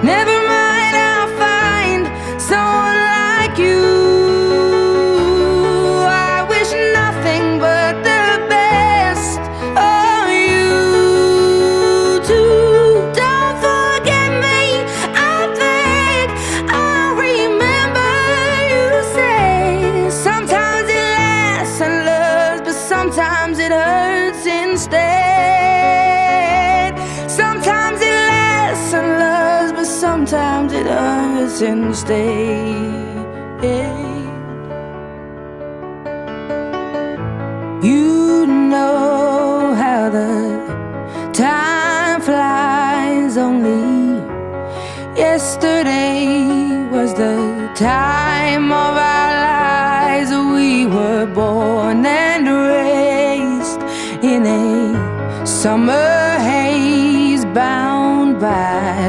Never mind, I'll find someone like you. I wish nothing but the best of you too. Don't forget me, I beg. I remember you say sometimes it lasts and loves, but sometimes it hurts instead. Sometimes it lasts and loves, but sometimes it hurts instead. You know how the time flies. Only yesterday was the time of our lives. We were born and raised in a summer